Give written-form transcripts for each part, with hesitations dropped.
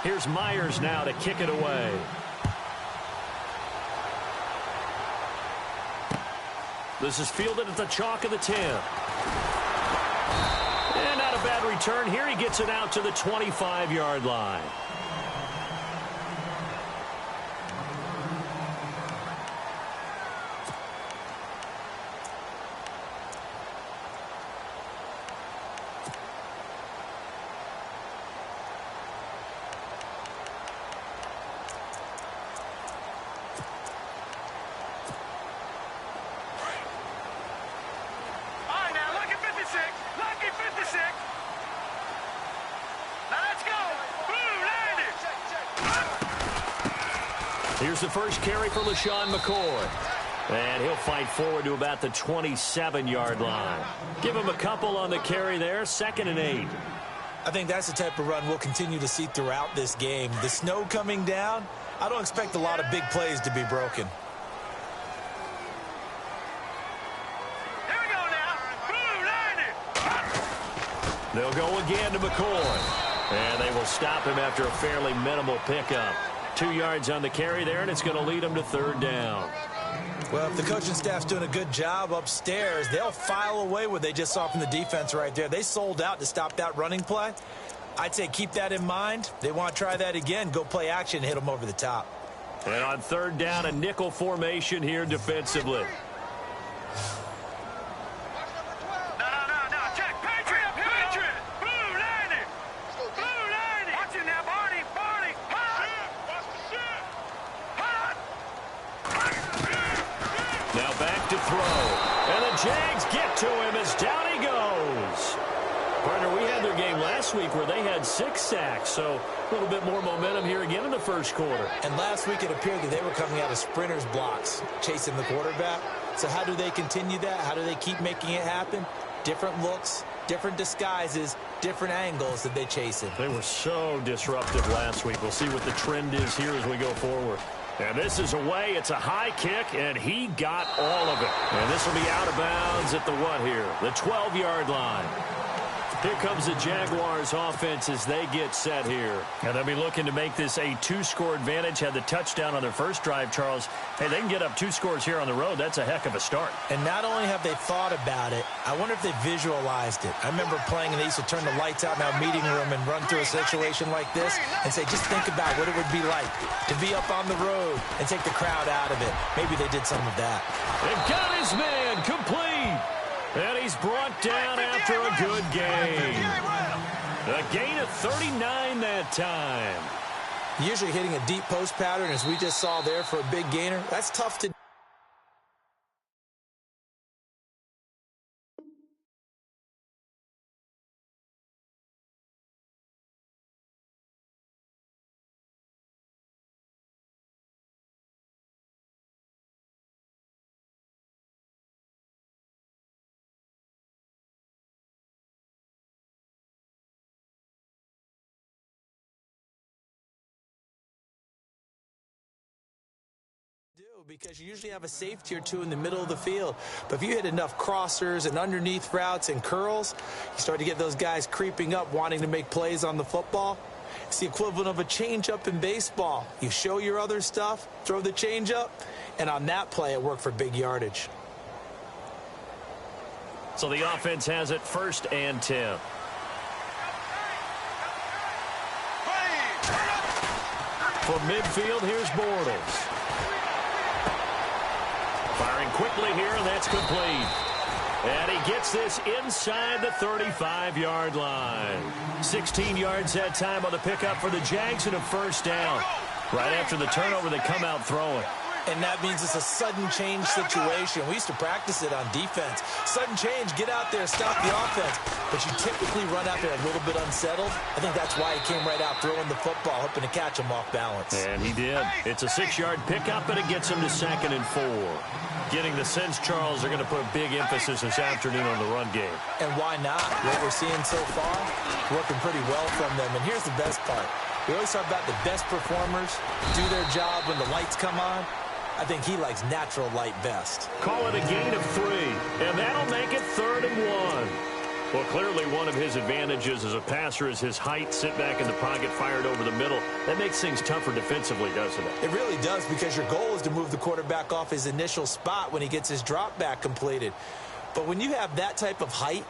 Here's Myers now to kick it away. This is fielded at the chalk of the 10. And not a bad return here. He gets it out to the 25-yard line. Here's the first carry for LaShawn McCoy. And he'll fight forward to about the 27-yard line. Give him a couple on the carry there, 2nd and 8. I think that's the type of run we'll continue to see throughout this game. The snow coming down, I don't expect a lot of big plays to be broken. Here we go now. They'll go again to McCoy. And they will stop him after a fairly minimal pickup. 2 yards on the carry there, and it's going to lead them to 3rd down. Well, if the coaching staff's doing a good job upstairs, they'll file away what they just saw from the defense right there. They sold out to stop that running play. I'd say keep that in mind. They want to try that again. Go play action, hit them over the top. And on 3rd down, a nickel formation here defensively. Jags get to him as down he goes. Partner, we had their game last week where they had 6 sacks, so a little bit more momentum here again in the first quarter. And last week it appeared that they were coming out of sprinters blocks, chasing the quarterback. So how do they continue that? How do they keep making it happen? Different looks, different disguises, different angles that they chase it. They were so disruptive last week. We'll see what the trend is here as we go forward. And this is away. It's a high kick, and he got all of it. And this will be out of bounds at the what here? The 12-yard line. Here comes the Jaguars offense as they get set here. And they'll be looking to make this a 2-score advantage. Had the touchdown on their first drive, Charles. Hey, they can get up 2 scores here on the road. That's a heck of a start. And not only have they thought about it, I wonder if they visualized it. I remember playing, and they used to turn the lights out in our meeting room and run through a situation like this and say, just think about what it would be like to be up on the road and take the crowd out of it. Maybe they did some of that. They've got his man complete. And he's brought down after a good game. A gain of 39 that time. Usually hitting a deep post pattern, as we just saw there, for a big gainer, that's tough to because you usually have a safety or two in the middle of the field. But if you hit enough crossers and underneath routes and curls, you start to get those guys creeping up, wanting to make plays on the football. It's the equivalent of a changeup in baseball. You show your other stuff, throw the changeup, and on that play, it worked for big yardage. So the offense has it 1st and 10. For midfield, here's Bortles. Firing quickly here, and that's complete. And he gets this inside the 35-yard line. 16 yards that time on the pickup for the Jags and a 1st down. Right after the turnover, they come out throwing. And that means it's a sudden change situation. We used to practice it on defense. Sudden change, get out there, stop the offense. But you typically run out there a little bit unsettled. I think that's why he came right out throwing the football, hoping to catch him off balance. And he did. It's a 6-yard pickup, and it gets him to 2nd and 4. Getting the sense, Charles, they're going to put a big emphasis this afternoon on the run game. And why not? What we're seeing so far, working pretty well from them. And here's the best part. We always talk about the best performers do their job when the lights come on. I think he likes natural light best. Call it a gain of 3, and that'll make it 3rd and 1. Well, clearly one of his advantages as a passer is his height, sit back in the pocket, fired over the middle. That makes things tougher defensively, doesn't it? It really does, because your goal is to move the quarterback off his initial spot when he gets his drop back completed. But when you have that type of height,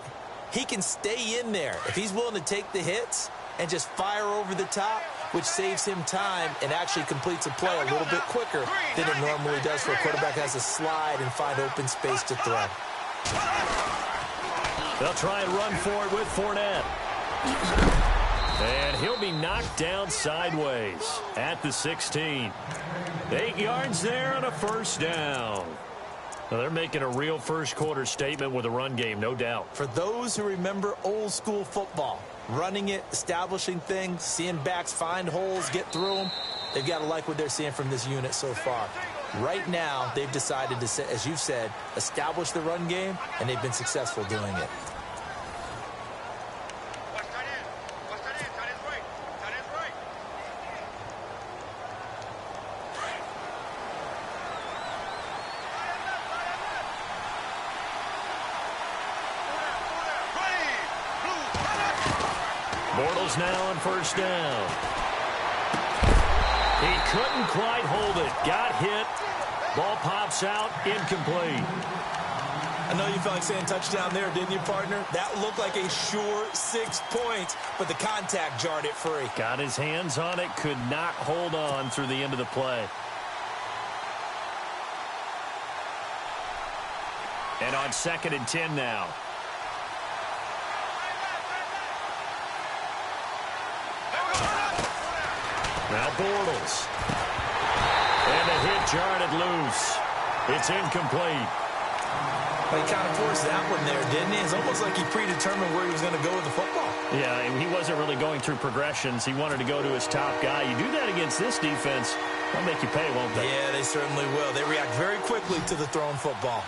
he can stay in there if he's willing to take the hits and just fire over the top, which saves him time and actually completes a play a little bit quicker than it normally does for a quarterback that has to slide and find open space to throw. They'll try and run for it with Fournette. And he'll be knocked down sideways at the 16. 8 yards there on a first down. Well, they're making a real first-quarter statement with a run game, no doubt. For those who remember old-school football, running it, establishing things, seeing backs find holes, get through them, they've got to like what they're seeing from this unit so far. Right now, they've decided to, as you've said, establish the run game, and they've been successful doing it. Bortles now on first down. He couldn't quite hold it. Got hit. Ball pops out. Incomplete. I know you felt like saying touchdown there, didn't you, partner? That looked like a sure 6 points, but the contact jarred it free. Got his hands on it. Could not hold on through the end of the play. And on 2nd and 10 now. Now Bortles. And the hit jarred it loose. It's incomplete. But he kind of forced that one there, didn't he? It's almost like he predetermined where he was going to go with the football. Yeah, he wasn't really going through progressions. He wanted to go to his top guy. You do that against this defense, they'll make you pay, won't they? Yeah, they certainly will. They react very quickly to the thrown football.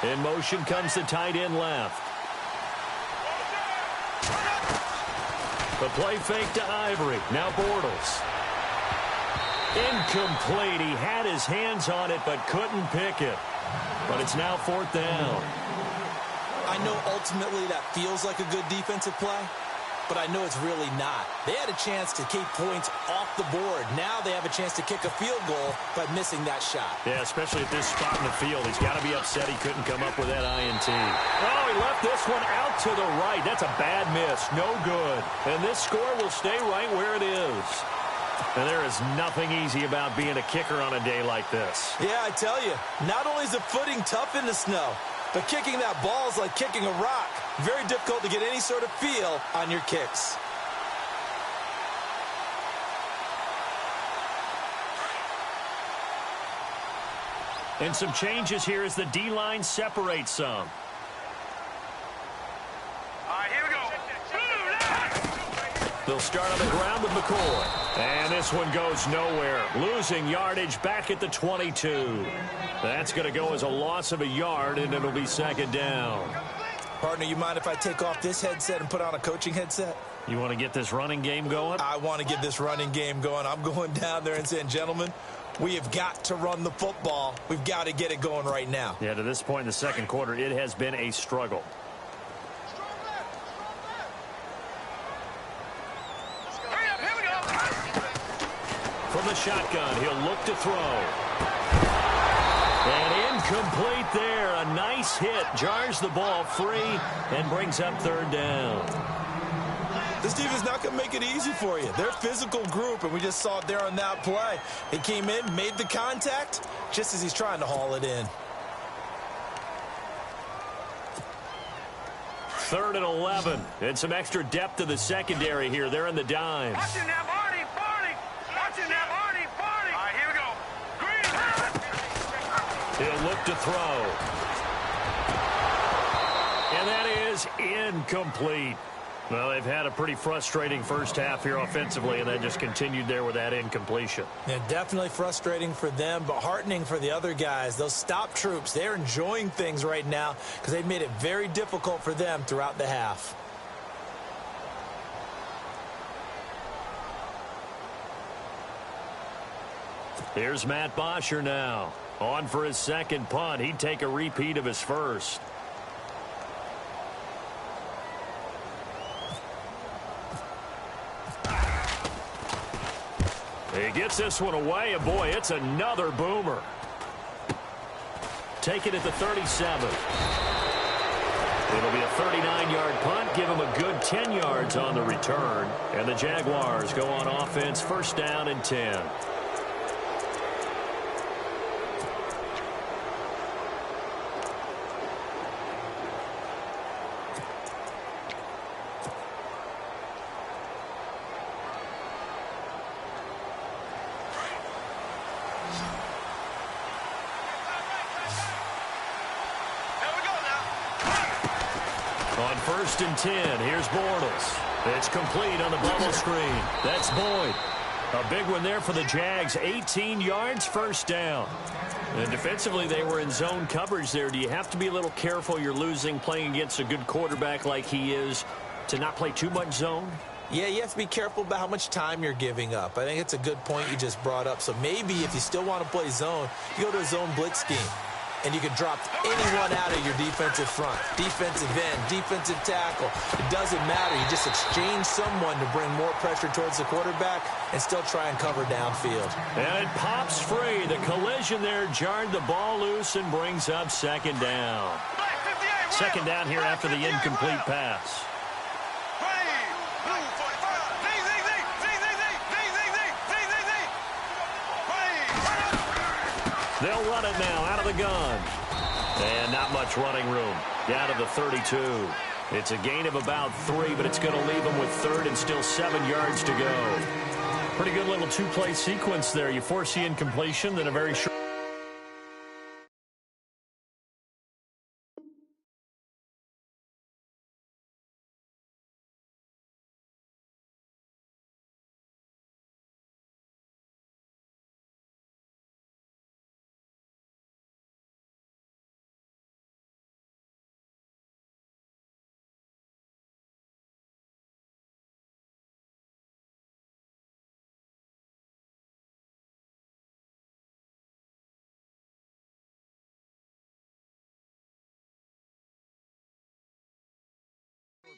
In motion comes the tight end left. The play fake to Ivory. Now Bortles. Incomplete. He had his hands on it but couldn't pick it. But it's now 4th down. I know ultimately that feels like a good defensive play, but I know it's really not. They had a chance to keep points off the board. Now they have a chance to kick a field goal by missing that shot. Yeah, especially at this spot in the field. He's got to be upset he couldn't come up with that INT. Oh, he left this one out to the right. That's a bad miss. No good. And this score will stay right where it is. And there is nothing easy about being a kicker on a day like this. Yeah, I tell you, not only is the footing tough in the snow, but kicking that ball is like kicking a rock. Very difficult to get any sort of feel on your kicks. And some changes here as the D-line separates some. All right, here we go. They'll start on the ground with McCoy. And this one goes nowhere. Losing yardage back at the 22. That's going to go as a loss of a yard, and it'll be 2nd down. Partner, you mind if I take off this headset and put on a coaching headset? You want to get this running game going? I want to get this running game going. I'm going down there and saying, gentlemen, we have got to run the football. We've got to get it going right now. Yeah, to this point in the 2nd quarter, it has been a struggle. From the shotgun, he'll look to throw. And incomplete there. A nice hit. Jars the ball free and brings up 3rd down. This team is not going to make it easy for you. They're a physical group, and we just saw it there on that play. He came in, made the contact, just as he's trying to haul it in. 3rd and 11. And some extra depth to the secondary here. They're in the dimes. Watching that, Barney. Watching that, Barney. All right, here we go. Green. He'll look to throw. And that is incomplete. Well, they've had a pretty frustrating first half here offensively, and then just continued there with that incompletion. Yeah, definitely frustrating for them, but heartening for the other guys. Those stop troops, they're enjoying things right now because they've made it very difficult for them throughout the half. Here's Matt Bosher now. On for his second punt. He'd take a repeat of his first. He gets this one away, and boy, it's another boomer. Take it at the 37. It'll be a 39-yard punt. Give him a good 10 yards on the return. And the Jaguars go on offense, first down and 10. On first and 10, here's Bortles. It's complete on the bubble screen. That's Boyd. A big one there for the Jags. 18 yards, first down. And defensively, they were in zone coverage there. Do you have to be a little careful? You're losing playing against a good quarterback like he is to not play too much zone? Yeah, you have to be careful about how much time you're giving up. I think it's a good point you just brought up. So maybe if you still want to play zone, you go to a zone blitz scheme. And you can drop anyone out of your defensive front. Defensive end, defensive tackle. It doesn't matter. You just exchange someone to bring more pressure towards the quarterback and still try and cover downfield. And it pops free. The collision there jarred the ball loose and brings up second down. Second down here after the incomplete pass. They'll run it now out of the gun. And not much running room. Down to the 32. It's a gain of about 3, but it's going to leave them with third and still 7 yards to go. Pretty good little two-play sequence there. You force the incompletion, then a very short...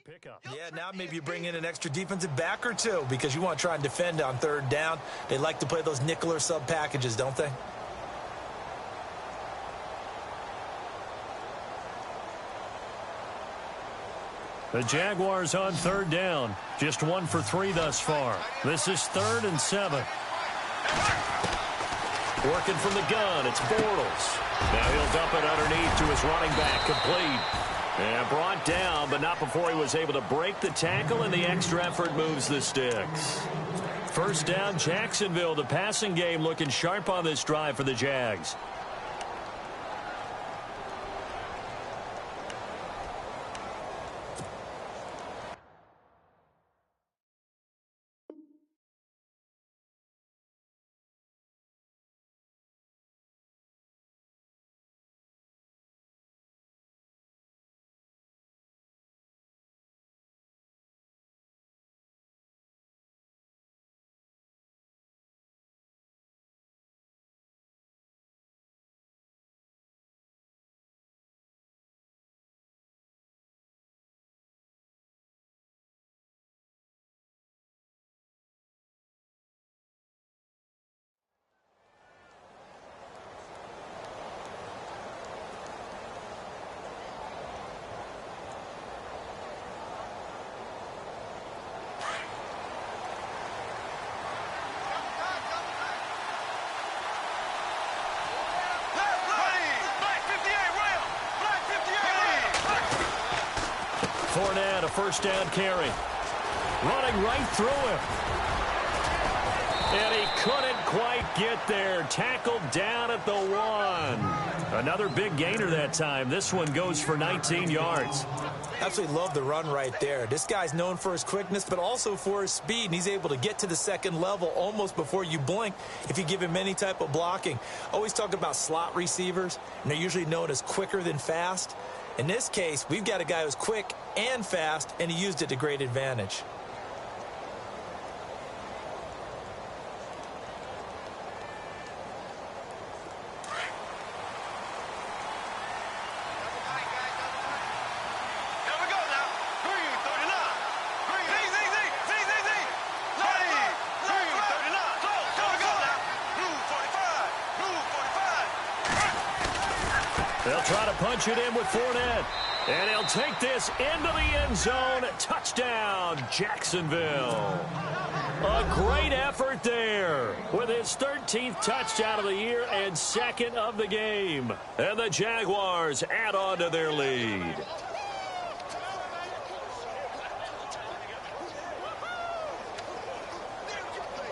Pickup. Yeah, now maybe you bring in an extra defensive back or two because you want to try and defend on third down. They like to play those nickel or sub packages, don't they? The Jaguars on third down. Just 1 for 3 thus far. This is 3rd and 7. Working from the gun, it's Bortles. Now he'll dump it underneath to his running back, complete. And brought down, but not before he was able to break the tackle, and the extra effort moves the sticks. First down, Jacksonville. The passing game looking sharp on this drive for the Jags. Fournette, a first down carry. Running right through him. And he couldn't quite get there. Tackled down at the 1. Another big gainer that time. This one goes for 19 yards. Absolutely love the run right there. This guy's known for his quickness, but also for his speed. And he's able to get to the second level almost before you blink if you give him any type of blocking. Always talk about slot receivers, and they're usually known as quicker than fast. In this case, we've got a guy who's quick and fast, and he used it to great advantage. They'll try to punch it in with Fournette. And he'll take this into the end zone. Touchdown, Jacksonville. A great effort there with his 13th touchdown of the year and second of the game. And the Jaguars add on to their lead.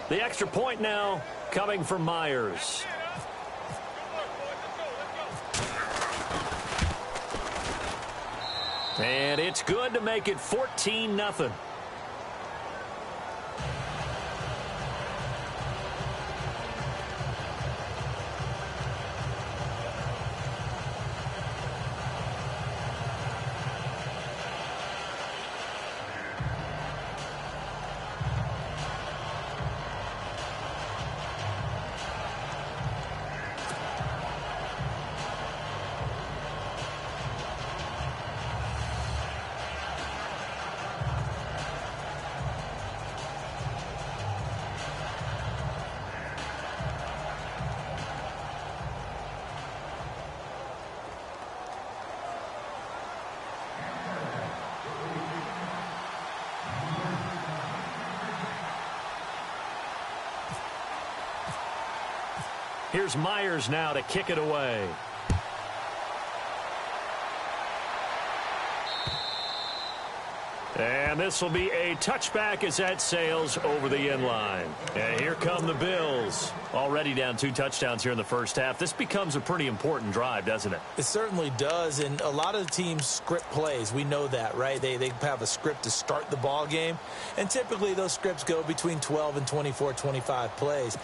The extra point now coming from Myers. And it's good to make it 14-0. Here's Myers now to kick it away. And this will be a touchback as that sails over the end line. And here come the Bills. Already down 2 touchdowns here in the first half. This becomes a pretty important drive, doesn't it? It certainly does, and a lot of the teams script plays. We know that, right? They have a script to start the ball game, and typically those scripts go between 12 and 24, 25 plays.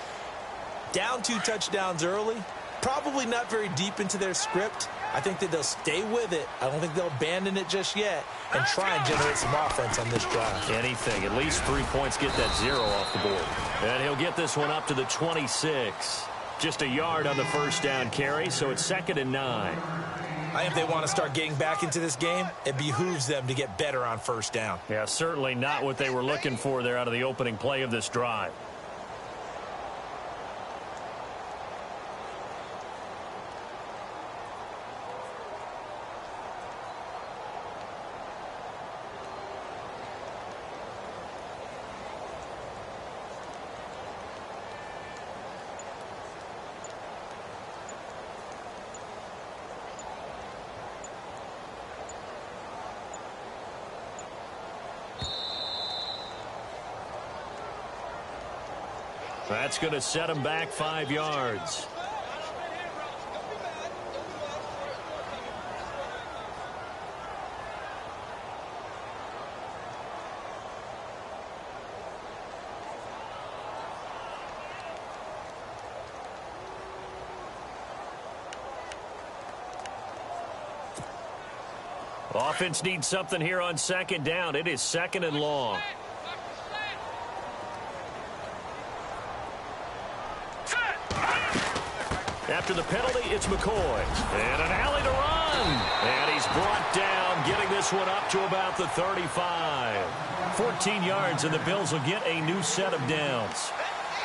Down 2 touchdowns early, probably not very deep into their script. I think that they'll stay with it. I don't think they'll abandon it just yet and try and generate some offense on this drive. Anything. At least 3 points, get that 0 off the board. And he'll get this one up to the 26. Just a yard on the first down carry, so it's 2nd and 9. I think if they want to start getting back into this game, it behooves them to get better on first down. Yeah, certainly not what they were looking for there out of the opening play of this drive. That's going to set him back 5 yards. Offense needs something here on 2nd down. It is 2nd and long. After the penalty, it's McCoy. And an alley to run. And he's brought down, getting this one up to about the 35. 14 yards, and the Bills will get a new set of downs.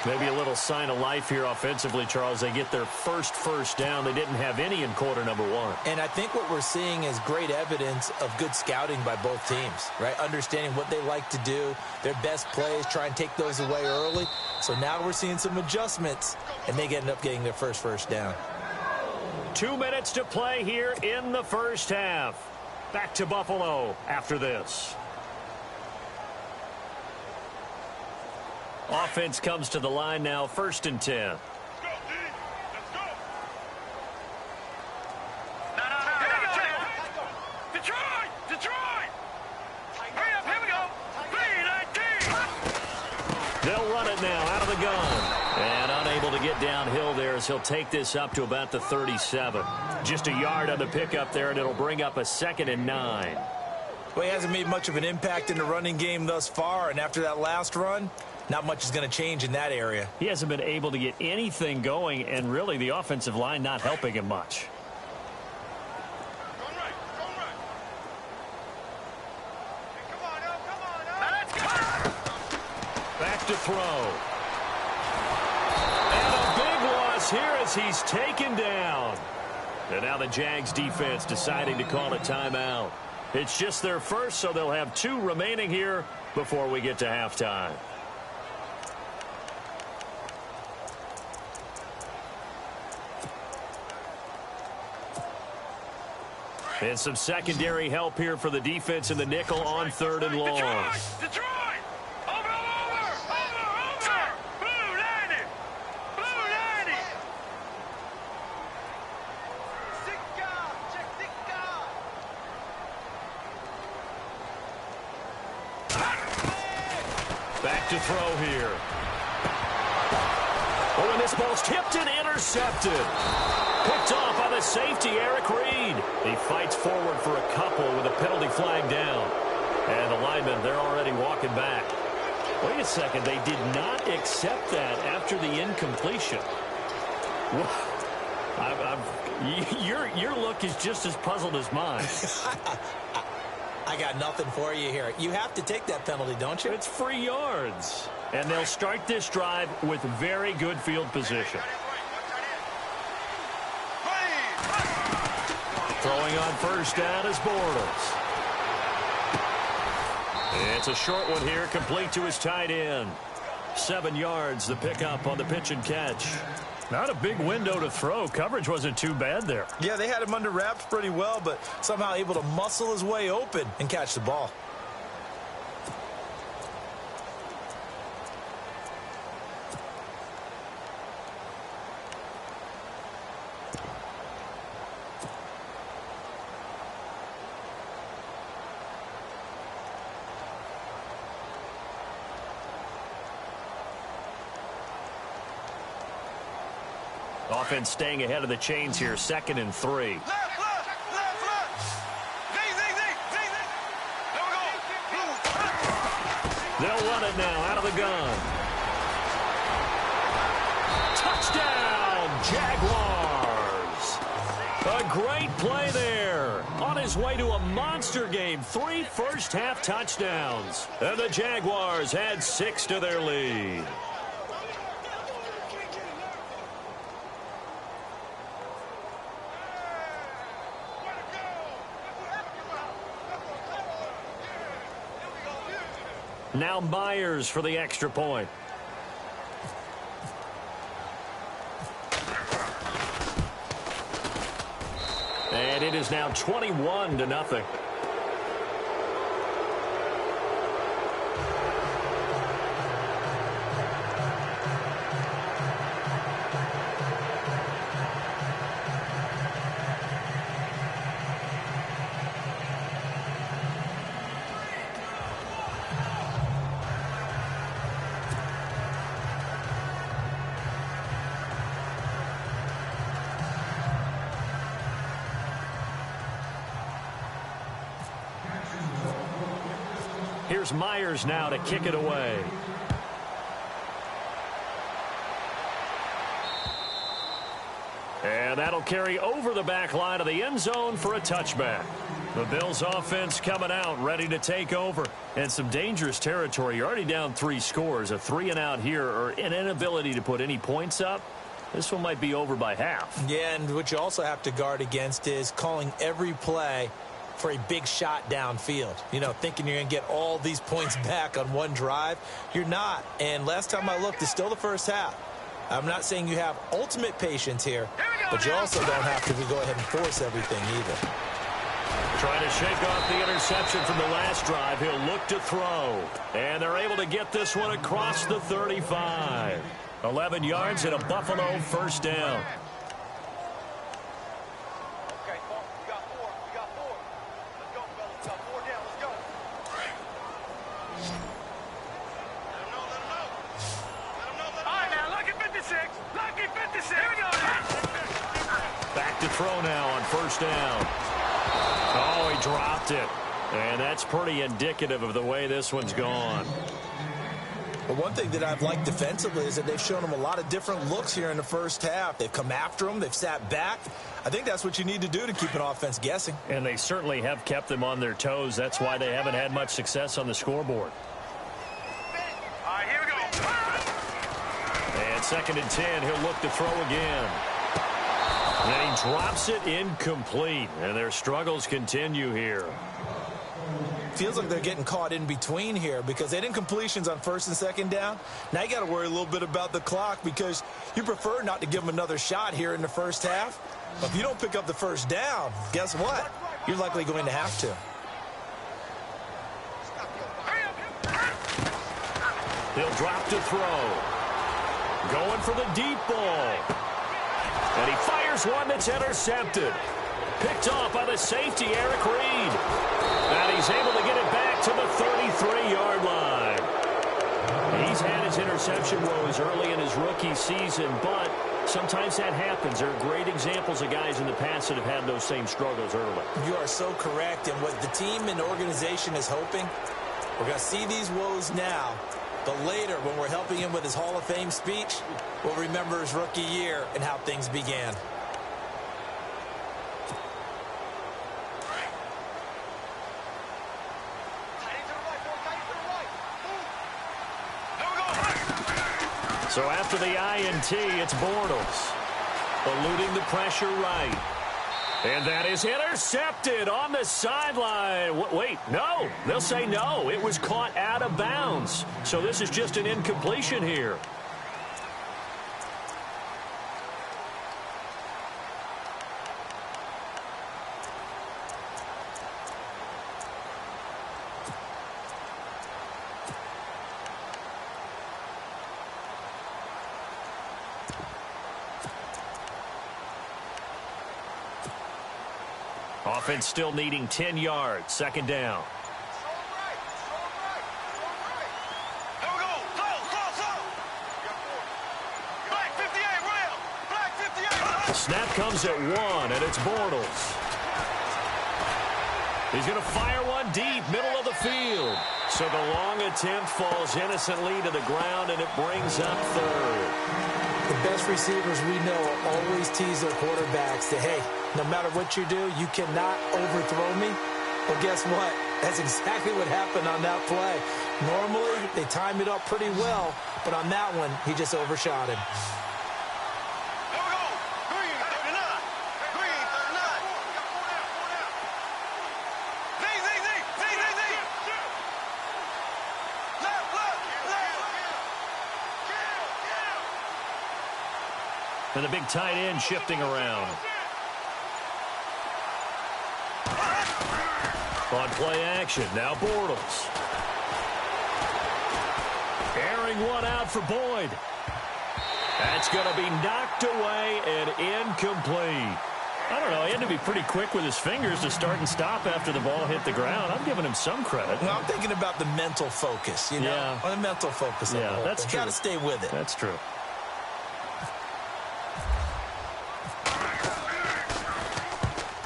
Maybe a little sign of life here offensively, Charles. They get their first down. They didn't have any in quarter number 1. And I think what we're seeing is great evidence of good scouting by both teams, right? Understanding what they like to do, their best plays, try and take those away early. So now we're seeing some adjustments, and they end up getting their first down. 2 minutes to play here in the first half. Back to Buffalo after this. Offense comes to the line now, 1st and 10. Let's go, D. Let's go. No. Detroit! Detroit! Hurry up, here we go. They'll run it now out of the gun. And unable to get downhill there as he'll take this up to about the 37. Just a yard on the pickup there, and it'll bring up a 2nd and 9. Well, he hasn't made much of an impact in the running game thus far, and after that last run, not much is going to change in that area. He hasn't been able to get anything going, and really the offensive line not helping him much. Going right. Hey, come on now. Let's go. Back to throw. And a big loss here as he's taken down. And now the Jags defense deciding to call a timeout. It's just their first, so they'll have 2 remaining here before we get to halftime. And some secondary help here for the defense in the nickel on 3rd and long. Detroit! Over! Blue 90! Back to throw here. Oh, and this ball's tipped and intercepted. Picked off by the safety, Eric Reed. He fights forward for a couple with a penalty flag down. And the linemen, they're already walking back. Wait a second, they did not accept that after the incompletion. Your look is just as puzzled as mine. I got nothing for you here. You have to take that penalty, don't you? It's free yards. And they'll start this drive with very good field position. Throwing on first down is Bortles. It's a short one here, complete to his tight end. 7 yards, the pickup on the pitch and catch. Not a big window to throw. Coverage wasn't too bad there. Yeah, they had him under wraps pretty well, but somehow able to muscle his way open and catch the ball. Offense staying ahead of the chains here, 2nd and 3. Left. They'll run it now out of the gun. Touchdown, Jaguars. A great play there. On his way to a monster game, 3 first-half touchdowns. And the Jaguars had 6 to their lead. Now Myers for the extra point. And it is now 21-0. Here's Myers now to kick it away. And that'll carry over the back line of the end zone for a touchback. The Bills offense coming out, ready to take over. And some dangerous territory. You're already down 3 scores. A 3-and-out here, or an inability to put any points up. This one might be over by half. Yeah, and what you also have to guard against is calling every play for a big shot downfield. You know, thinking you're going to get all these points back on one drive. You're not. And last time I looked, it's still the first half. I'm not saying you have ultimate patience here, but you also don't have to go ahead and force everything either. Trying to shake off the interception from the last drive. He'll look to throw. And they're able to get this one across the 35. 11 yards and a Buffalo first down. Back to throw now on first down. Oh, he dropped it. And that's pretty indicative of the way this one's gone. But one thing that I've liked defensively is that they've shown him a lot of different looks here in the first half. They've come after him. They've sat back. I think that's what you need to do to keep an offense guessing. And they certainly have kept them on their toes. That's why they haven't had much success on the scoreboard. All right, here we go. And 2nd and 10, he'll look to throw again. And he drops it incomplete, and their struggles continue here. Feels like they're getting caught in between here because they didn't completions on first and second down. Now you got to worry a little bit about the clock because you prefer not to give them another shot here in the first half. But if you don't pick up the first down, guess what? You're likely going to have to. He'll drop to throw. Going for the deep ball. And he fires one that's intercepted. Picked off by the safety, Eric Reed. And he's able to get it back to the 33-yard line. He's had his interception woes early in his rookie season, but sometimes that happens. There are great examples of guys in the past that have had those same struggles early. You are so correct. And what the team and organization is hoping, we're going to see these woes now, but later when we're helping him with his Hall of Fame speech, we'll remember his rookie year and how things began. So after the INT, it's Bortles. Eluding the pressure right. And that is intercepted on the sideline. Wait, no. They'll say no. It was caught out of bounds. So this is just an incompletion here. Offense still needing 10 yards. Second down. Snap comes at 1, and it's Bortles. He's going to fire one deep, middle of the field. So the long attempt falls innocently to the ground, and it brings up third. The best receivers we know always tease their quarterbacks that, hey, no matter what you do, you cannot overthrow me. Well, guess what? That's exactly what happened on that play. Normally, they time it up pretty well, but on that one, he just overshot him. And the big tight end shifting around. On play action, now Bortles. Airing one out for Boyd. That's going to be knocked away and incomplete. I don't know, he had to be pretty quick with his fingers to start and stop after the ball hit the ground. I'm giving him some credit. Well, I'm thinking about the mental focus, you know? Yeah. The mental focus. Yeah, that's true. Got to stay with it. That's true.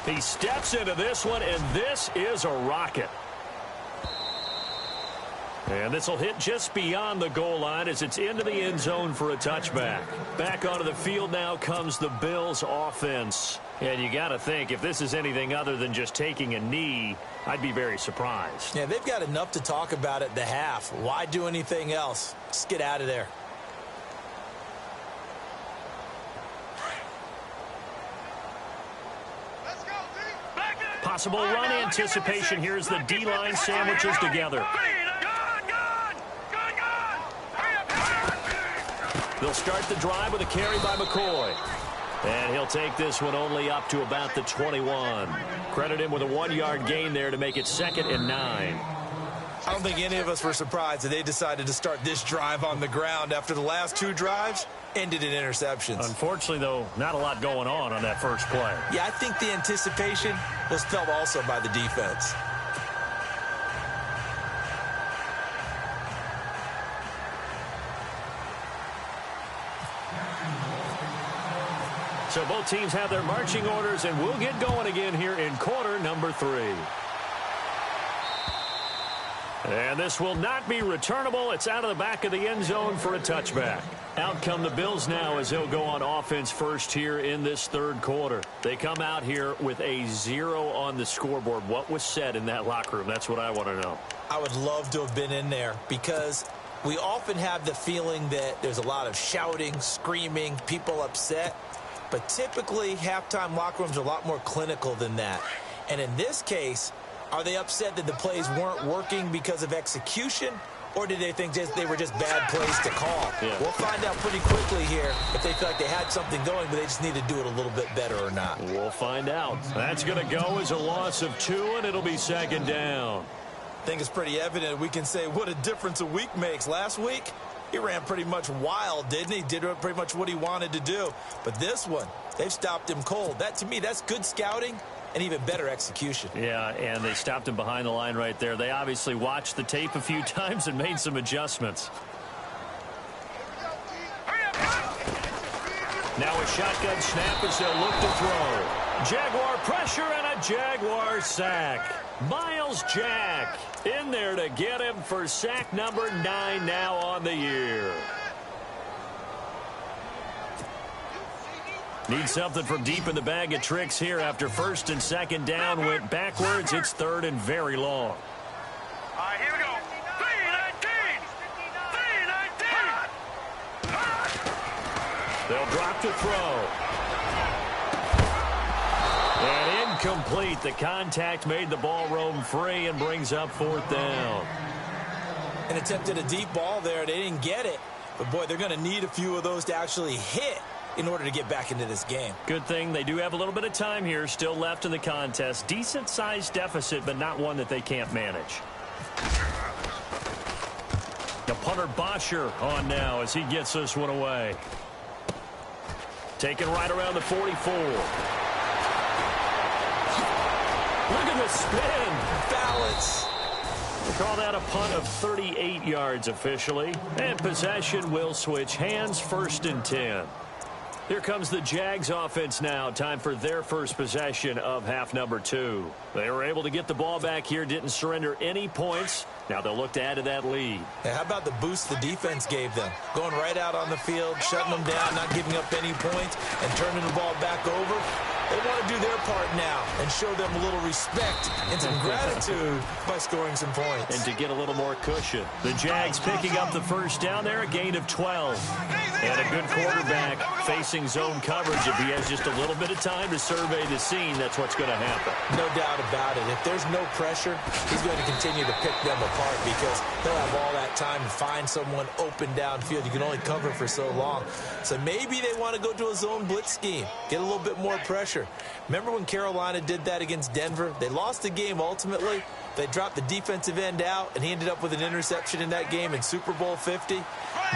He steps into this one, and this is a rocket. And this will hit just beyond the goal line as it's into the end zone for a touchback. Back onto the field now comes the Bills offense. And you got to think, if this is anything other than just taking a knee, I'd be very surprised. Yeah, they've got enough to talk about at the half. Why do anything else? Just get out of there. Possible run anticipation. Here's the D-line sandwiches together. They'll start the drive with a carry by McCoy. And he'll take this one only up to about the 21. Credit him with a 1-yard gain there to make it 2nd and 9. I don't think any of us were surprised that they decided to start this drive on the ground after the last 2 drives ended in interceptions. Unfortunately, though, not a lot going on that first play. Yeah, I think the anticipation was felt also by the defense. So both teams have their marching orders, and we'll get going again here in quarter number 3. And this will not be returnable. It's out of the back of the end zone for a touchback. Out come the Bills now as they'll go on offense first here in this third quarter. They come out here with a 0 on the scoreboard. What was said in that locker room? That's what I want to know. I would love to have been in there because we often have the feeling that there's a lot of shouting, screaming, people upset. But typically, halftime locker rooms are a lot more clinical than that. And in this case, are they upset that the plays weren't working because of execution? Or did they think they were just bad plays to call? Yeah. We'll find out pretty quickly here if they feel like they had something going, but they just need to do it a little bit better or not. We'll find out. That's going to go as a loss of 2, and it'll be second down. I think it's pretty evident. We can say what a difference a week makes. Last week, he ran pretty much wild, didn't he? Did pretty much what he wanted to do. But this one, they've stopped him cold. That, to me, that's good scouting and even better execution. Yeah, and they stopped him behind the line right there. They obviously watched the tape a few times and made some adjustments. Now a shotgun snap as they'll look to throw. Jaguar pressure and a Jaguar sack. Miles Jack in there to get him for sack number 9 now on the year. Need something from deep in the bag of tricks here after first and second down went backwards. It's third and very long. All right, here we go. 3-19. They'll drop to throw. And incomplete. The contact made the ball roam free and brings up fourth down. And attempted a deep ball there. They didn't get it. But, boy, they're going to need a few of those to actually hit in order to get back into this game. Good thing they do have a little bit of time here still left in the contest. Decent-sized deficit, but not one that they can't manage. The punter Bosher on now as he gets this one away. Taken right around the 44. Look at the spin. Balance. We'll call that a punt of 38 yards officially. And possession will switch hands, first and 10. Here comes the Jags offense now. Time for their first possession of half number 2. They were able to get the ball back here, didn't surrender any points. Now they'll look to add to that lead. Hey, how about the boost the defense gave them? Going right out on the field, shutting them down, not giving up any points, and turning the ball back over. They want to do their part now and show them a little respect and some gratitude by scoring some points. And to get a little more cushion. The Jags picking up the first down there, a gain of 12. And a good quarterback facing zone coverage. If he has just a little bit of time to survey the scene, that's what's going to happen. No doubt about it. If there's no pressure, he's going to continue to pick them apart because he'll have all that time to find someone open downfield. You can only cover for so long. So maybe they want to go to a zone blitz scheme, get a little bit more pressure. Remember when Carolina did that against Denver? They lost the game ultimately. They dropped the defensive end out, and he ended up with an interception in that game in Super Bowl 50.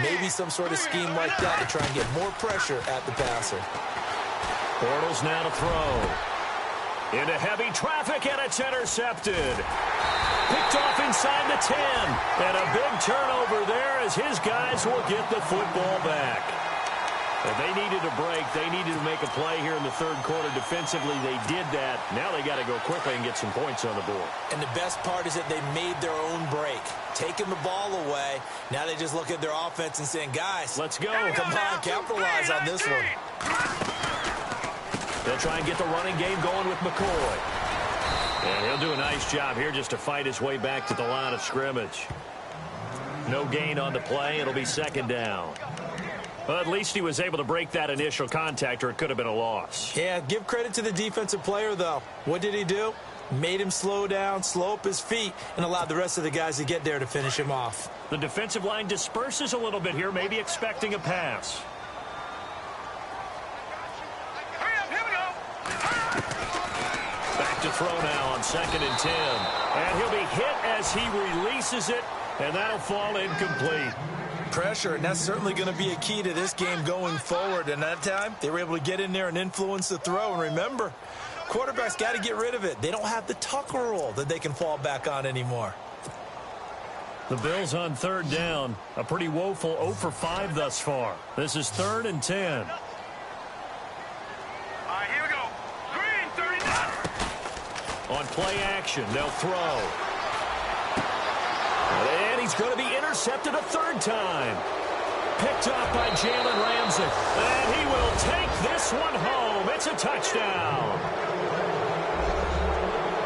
Maybe some sort of scheme like that to try and get more pressure at the passer. Bortles now to throw. Into heavy traffic, and it's intercepted. Picked off inside the 10. And a big turnover there as his guys will get the football back. And they needed a break. They needed to make a play here in the third quarter. Defensively, they did that. Now they got to go quickly and get some points on the board. And the best part is that they made their own break. Taking the ball away. Now they just look at their offense and saying, guys, let's go. Come on, capitalize on this one. They'll try and get the running game going with McCoy. And he'll do a nice job here just to fight his way back to the line of scrimmage. No gain on the play. It'll be second down. Well, at least he was able to break that initial contact, or it could have been a loss. Yeah, give credit to the defensive player, though. What did he do? Made him slow down, slow up his feet, and allowed the rest of the guys to get there to finish him off. The defensive line disperses a little bit here, maybe expecting a pass. Back to throw now on second and 10. And he'll be hit as he releases it, and that'll fall incomplete. Pressure, and that's certainly going to be a key to this game going forward. And that time, they were able to get in there and influence the throw. And remember, quarterbacks got to get rid of it. They don't have the Tucker rule that they can fall back on anymore. The Bills on third down. A pretty woeful 0 for 5 thus far. This is third and 10. All right, here we go. Green, 39. On play action, they'll throw. And he's going to be intercepted a third time. Picked off by Jalen Ramsey. And he will take this one home. It's a touchdown.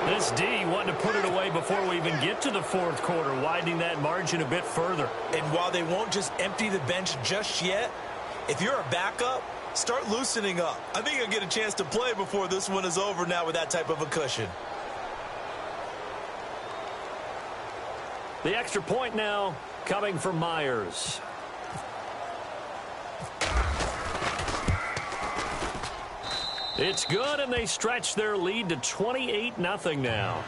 This D wanting to put it away before we even get to the fourth quarter, widening that margin a bit further. And while they won't just empty the bench just yet, if you're a backup, Start loosening up. I think he'll get a chance to play before this one is over now with that type of a cushion. The extra point now coming from Myers. It's good, and they stretch their lead to 28-0 now.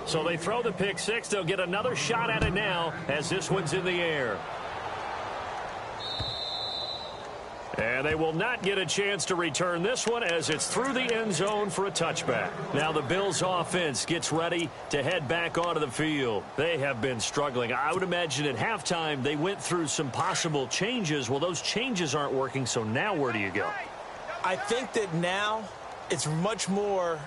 So they throw the pick six. They'll get another shot at it now as this one's in the air. And they will not get a chance to return this one as it's through the end zone for a touchback. Now the Bills offense gets ready to head back onto the field. They have been struggling. I would imagine at halftime they went through some possible changes. Well, those changes aren't working, so now where do you go? I think that now it's much more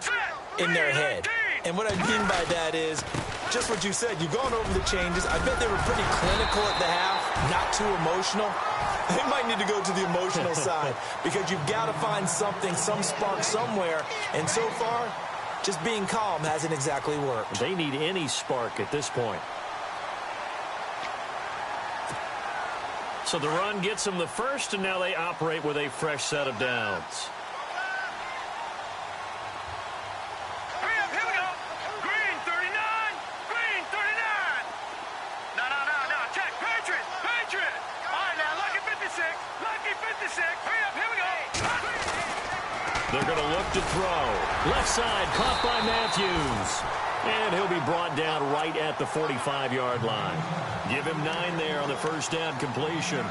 in their head. And what I mean by that is just what you said. You've gone over the changes. I bet they were pretty clinical at the half, not too emotional. They might need to go to the emotional side because you've got to find something, some spark somewhere. And so far, just being calm hasn't exactly worked. They need any spark at this point. So the run gets them the first, and now they operate with a fresh set of downs. They're going to look to throw. Left side caught by Matthews. And he'll be brought down right at the 45-yard line. Give him 9 there on the first down completion.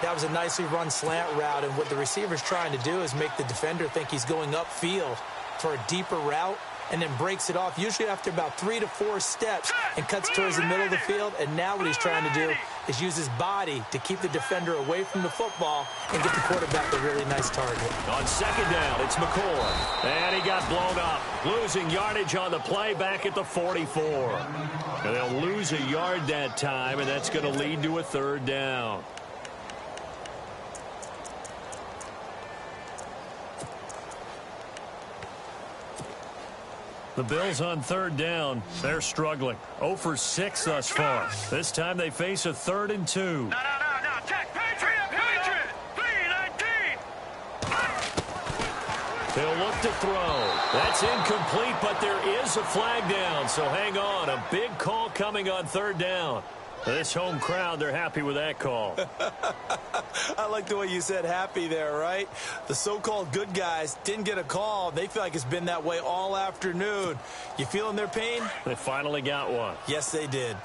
That was a nicely run slant route, and what the receiver's trying to do is make the defender think he's going upfield for a deeper route and then breaks it off, usually after about 3 to 4 steps, and cuts towards the middle of the field. And now what he's trying to do is use his body to keep the defender away from the football and get the quarterback a really nice target. On second down, it's McCoy. And he got blown up, losing yardage on the play back at the 44. And they'll lose a yard that time, and that's going to lead to a third down. The Bills on third down. They're struggling. 0 for 6 thus far. This time they face a 3rd and 2. No. Check. Patriot. 3-19. They'll look to throw. That's incomplete, but there is a flag down. So hang on. A big call coming on third down. This home crowd, they're happy with that call. I like the way you said happy there, right? The so-called good guys didn't get a call. They feel like it's been that way all afternoon. You feeling their pain? They finally got one. Yes, they did.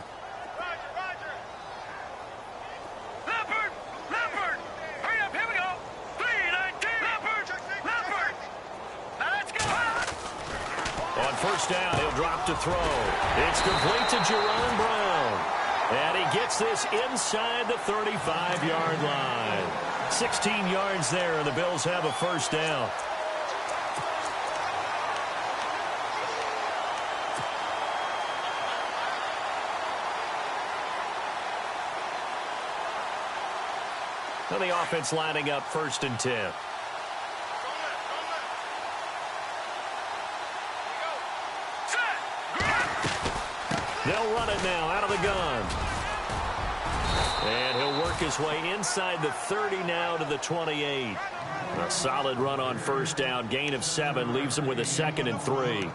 Roger. Leopard. Hurry up, here we go. 3-19. Leopard. Now let's go. On first down, he'll drop to throw. It's complete to Jerome Brown. And he gets this inside the 35-yard line. 16 yards there, and the Bills have a first down. Now the offense lining up 1st and 10. They'll run it now out of the gun. And he'll work his way inside the 30 now to the 28. A solid run on first down. Gain of 7 leaves him with a 2nd and 3.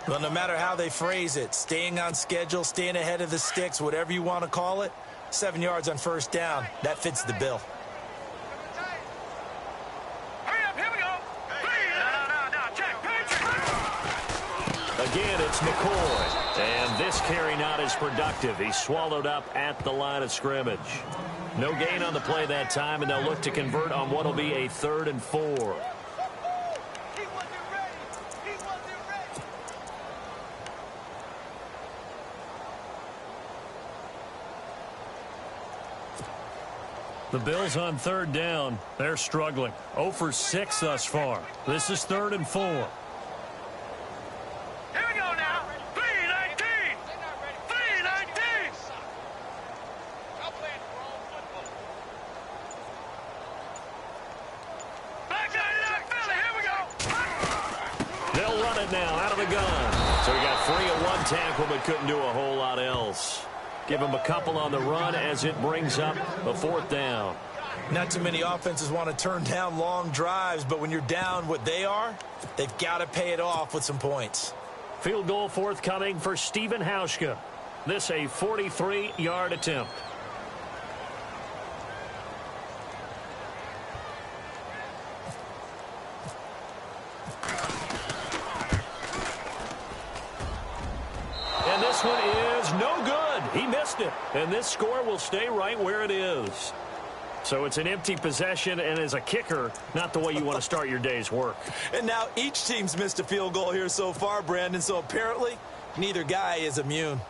Well, no matter how they phrase it, staying on schedule, staying ahead of the sticks, whatever you want to call it, 7 yards on first down, that fits the bill. Again, it's McCoy. And this carry not as productive. He's swallowed up at the line of scrimmage. No gain on the play that time, and they'll look to convert on what will be a 3rd and 4. The Bills on third down. They're struggling. 0 for 6 thus far. This is 3rd and 4. run it now out of the gun. So he got free of one tackle but couldn't do a whole lot else. Give him a couple on the run as it brings up a fourth down. Not too many offenses want to turn down long drives, but when you're down what they are, they've got to pay it off with some points. Field goal forthcoming for Steven Hauschka. This a 43-yard attempt. And this one is no good. He missed it. And this score will stay right where it is. So it's an empty possession, and as a kicker, not the way you want to start your day's work. And now each team's missed a field goal here so far, Brandon, so apparently neither guy is immune.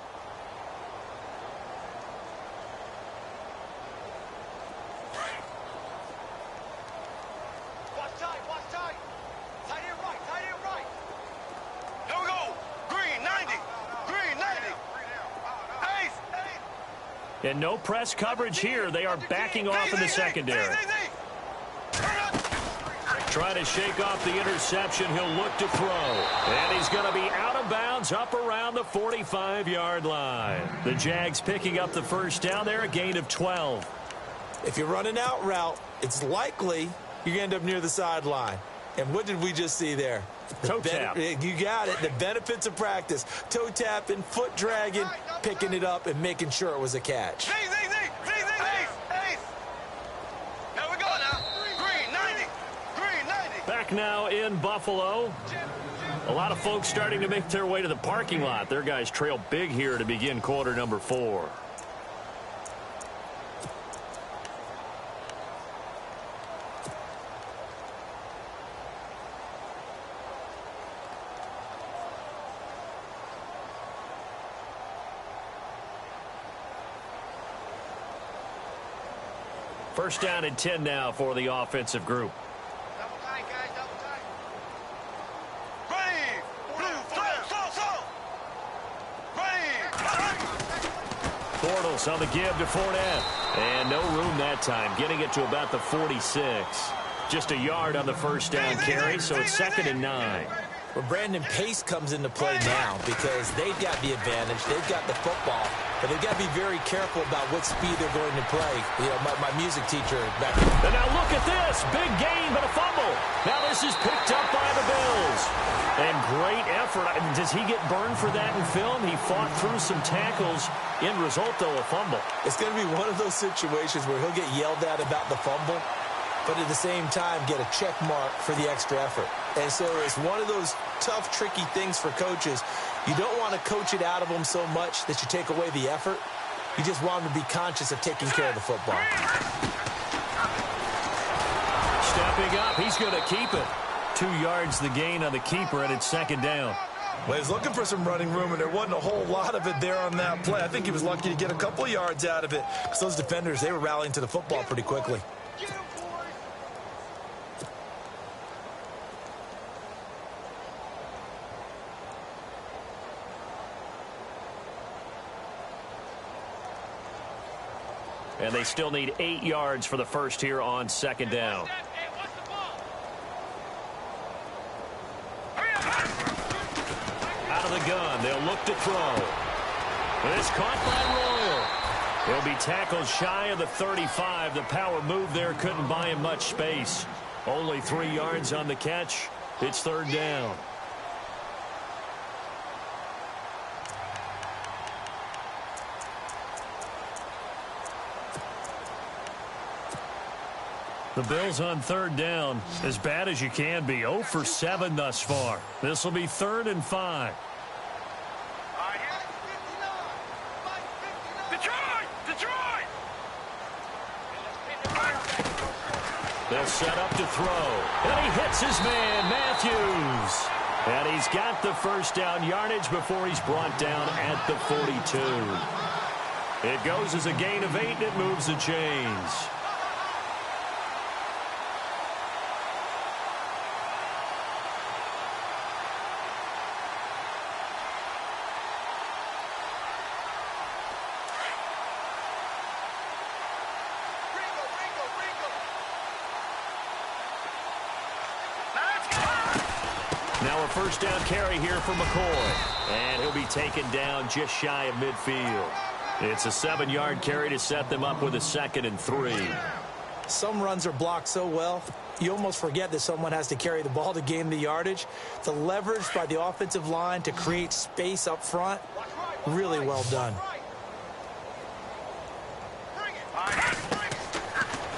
Watch tight. Tight end right. Here we go. Green, 90. Ace. And no press coverage here. They are backing off in the secondary. Trying to shake off the interception. He'll look to throw. And he's going to be out of bounds up around the 45-yard line. The Jags picking up the first down there, a gain of 12. If you're running out route, it's likely you're going to end up near the sideline. And what did we just see there? Toe tap. You got it. The benefits of practice. Toe tapping, foot dragging, picking it up, and making sure it was a catch. Ace. Here we go now. Green, 90. Back now in Buffalo. A lot of folks starting to make their way to the parking lot. Their guys trail big here to begin quarter number 4. First down and 10 now for the offensive group. Double tight, guys, double tight. Ready. Blue, so. Ready. Bortles on the give to Fournette. And no room that time, getting it to about the 46. Just a yard on the first down carry, so it's 2nd and 9. Well, Brandon, pace comes into play now because they've got the advantage. They've got the football, but they've got to be very careful about what speed they're going to play. You know, my music teacher back there. And now look at this. Big gain, but a fumble. Now this is picked up by the Bills. And great effort. Does he get burned for that in film? He fought through some tackles. End result, though, a fumble. It's going to be one of those situations where he'll get yelled at about the fumble, but at the same time get a check mark for the extra effort. And so it's one of those tough, tricky things for coaches. You don't want to coach it out of them so much that you take away the effort. You just want them to be conscious of taking care of the football. Stepping up, he's going to keep it. 2 yards the gain on the keeper, and it's 2nd down. Well, he's looking for some running room, and there wasn't a whole lot of it there on that play. I think he was lucky to get a couple yards out of it because those defenders, they were rallying to the football pretty quickly. And they still need 8 yards for the first here on 2nd down. Out of the gun, they'll look to throw. It's caught by Royal. He'll be tackled shy of the 35. The power move there couldn't buy him much space. Only 3 yards on the catch. It's 3rd down. The Bills on 3rd down, as bad as you can be. 0 for 7 thus far. This will be 3rd and 5. Detroit! They'll set up to throw. And he hits his man, Matthews. And he's got the first down yardage before he's brought down at the 42. It goes as a gain of 8, and it moves the chains. Now a first down carry here for McCoy. And he'll be taken down just shy of midfield. It's a 7-yard carry to set them up with a 2nd and 3. Some runs are blocked so well, you almost forget that someone has to carry the ball to gain the yardage. The leverage by the offensive line to create space up front, really well done.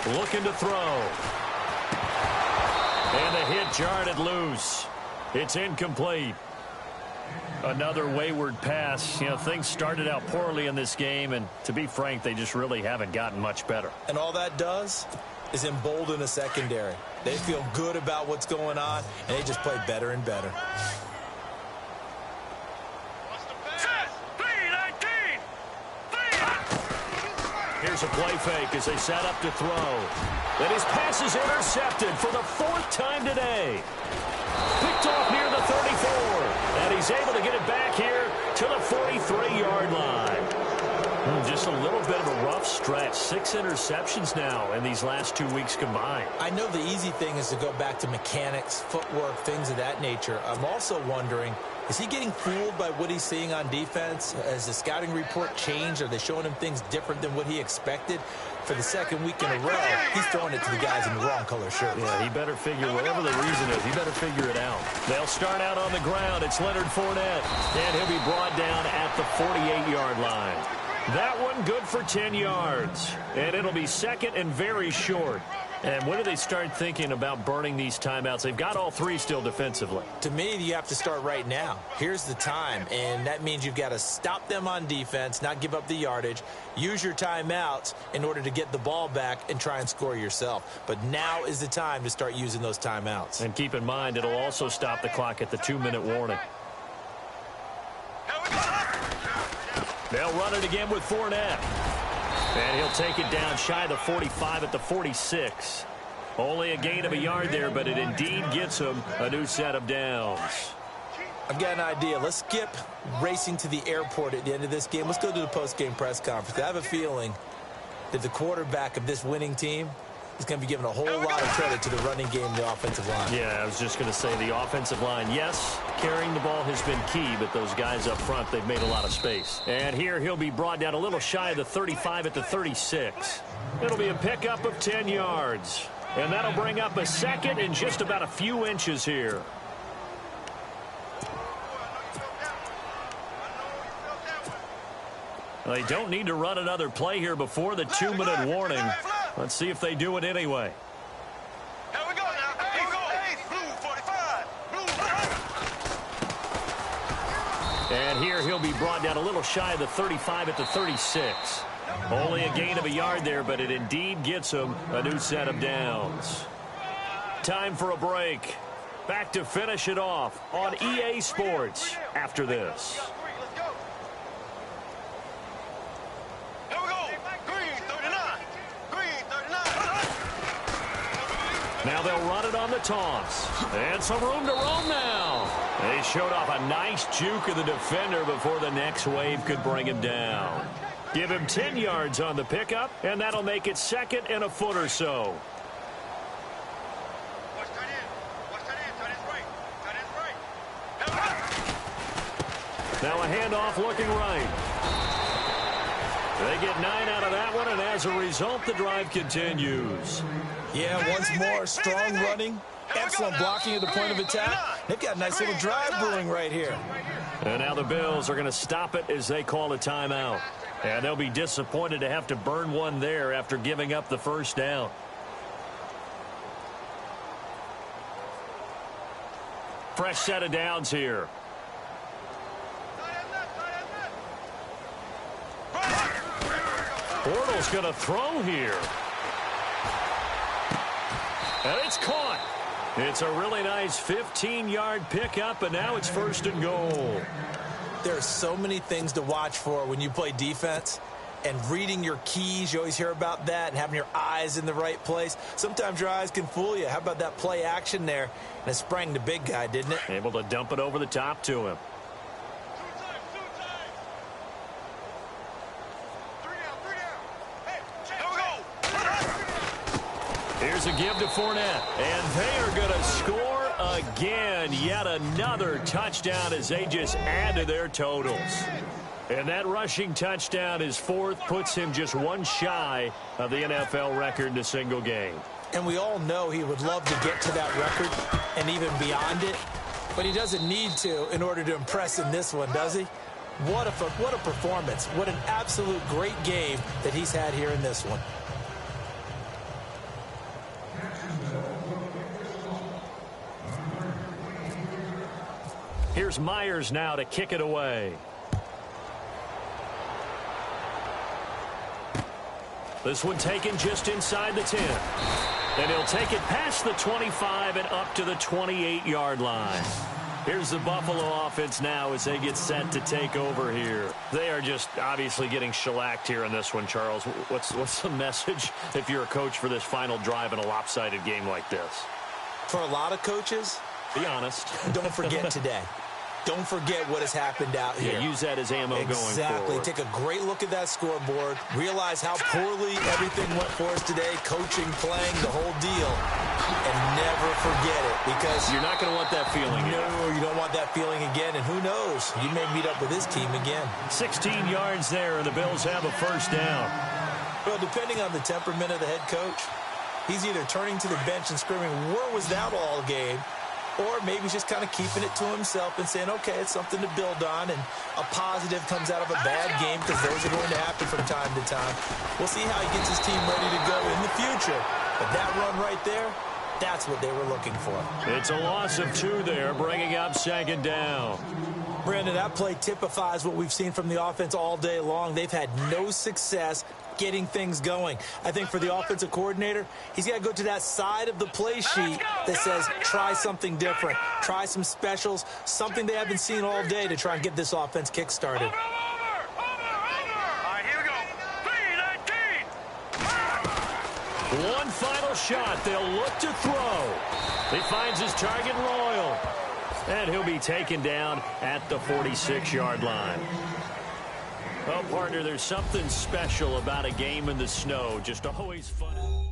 Looking to throw. And the hit jarred it loose. It's incomplete. Another wayward pass. You know, things started out poorly in this game, and to be frank, they just really haven't gotten much better. And all that does is embolden a secondary. They feel good about what's going on, and they just play better and better. Here's a play fake as they set up to throw. And his pass is intercepted for the 4th time today. Picked off near the 34. And he's able to get it back here to the 43-yard line. Just a little bit of a rough stretch. 6 interceptions now in these last 2 weeks combined. I know the easy thing is to go back to mechanics, footwork, things of that nature. I'm also wondering, is he getting fooled by what he's seeing on defense? Has the scouting report changed? Are they showing him things different than what he expected? For the 2nd week in a row, he's throwing it to the guys in the wrong color shirts. Yeah, he better figure, whatever the reason is, he better figure it out. They'll start out on the ground. It's Leonard Fournette, and he'll be brought down at the 48-yard line. That one good for 10 yards, and it'll be 2nd and very short. And when do they start thinking about burning these timeouts? They've got all 3 still defensively. To me, you have to start right now. Here's the time, and that means you've got to stop them on defense, not give up the yardage, use your timeouts in order to get the ball back and try and score yourself. But now is the time to start using those timeouts. And keep in mind, it'll also stop the clock at the 2-minute warning. They'll run it again with Fournette. And he'll take it down shy of the 45 at the 46. Only a gain of a yard there, but it indeed gets him a new set of downs. I've got an idea. Let's skip racing to the airport at the end of this game. Let's go to the post-game press conference. I have a feeling that the quarterback of this winning team is going to be given a whole lot of credit to the running game and the offensive line. Yeah, I was just going to say the offensive line, yes, carrying the ball has been key, but those guys up front, they've made a lot of space. And here he'll be brought down a little shy of the 35 at the 36. It'll be a pickup of 10 yards. And that'll bring up a 2nd and just about a few inches here. They don't need to run another play here before the 2-minute warning. Let's see if they do it anyway. Here we go now. Here we go. Blue 45. Blue 45. And here he'll be brought down a little shy of the 35 at the 36. Only a gain of a yard there, but it indeed gets him a new set of downs. Time for a break. Back to finish it off on EA Sports after this. Now they'll run it on the toss. And some room to roam now. They showed off a nice juke of the defender before the next wave could bring him down. Give him 10 yards on the pickup, and that'll make it 2nd and a foot or so. Now a handoff looking right. They get 9 out of that one, and as a result, the drive continues. Yeah, once more, strong running, excellent blocking at the point of attack. They've got a nice little drive brewing right here. And now the Bills are going to stop it as they call a timeout. And they'll be disappointed to have to burn one there after giving up the first down. Fresh set of downs here. Bortles going to throw here. And it's caught. It's a really nice 15-yard pickup, and now it's 1st and goal. There are so many things to watch for when you play defense. And reading your keys, you always hear about that, and having your eyes in the right place. Sometimes your eyes can fool you. How about that play action there? And it sprang the big guy, didn't it? Able to dump it over the top to him. Here's a give to Fournette, and they are going to score again. Yet another touchdown as they just add to their totals. And that rushing touchdown, his fourth, puts him just one shy of the NFL record in a single game. And we all know he would love to get to that record and even beyond it. But he doesn't need to in order to impress in this one, does he? What a performance. What an absolute great game that he's had here in this one. Here's Myers now to kick it away. This one taken just inside the 10. And he'll take it past the 25 and up to the 28-yard line. Here's the Buffalo offense now as they get set to take over here. They are just obviously getting shellacked here in this one, Charles. What's the message if you're a coach for this final drive in a lopsided game like this? For a lot of coaches, be honest. Don't forget today. Don't forget what has happened out here. Yeah, use that as ammo going forward. Exactly. Take a great look at that scoreboard. Realize how poorly everything went for us today. Coaching, playing, the whole deal. And never forget it, because you're not going to want that feeling again. No, you don't want that feeling again. And who knows? You may meet up with this team again. 16 yards there, and the Bills have a first down. Well, depending on the temperament of the head coach, he's either turning to the bench and screaming, "Where was that all game?" Or maybe he's just kind of keeping it to himself and saying, okay, it's something to build on, and a positive comes out of a bad game, because those are going to happen from time to time. We'll see how he gets his team ready to go in the future. But that run right there, that's what they were looking for. It's a loss of 2 there, bringing up second down. Brandon, that play typifies what we've seen from the offense all day long. They've had no success getting things going. I think for the offensive coordinator, he's got to go to that side of the play sheet that says try something different, try some specials, something they haven't seen all day to try and get this offense kick-started. All right, here we go. 3-19. One final shot. They'll look to throw. He finds his target, Royal. And he'll be taken down at the 46-yard line. Well, partner, there's something special about a game in the snow. Just always fun.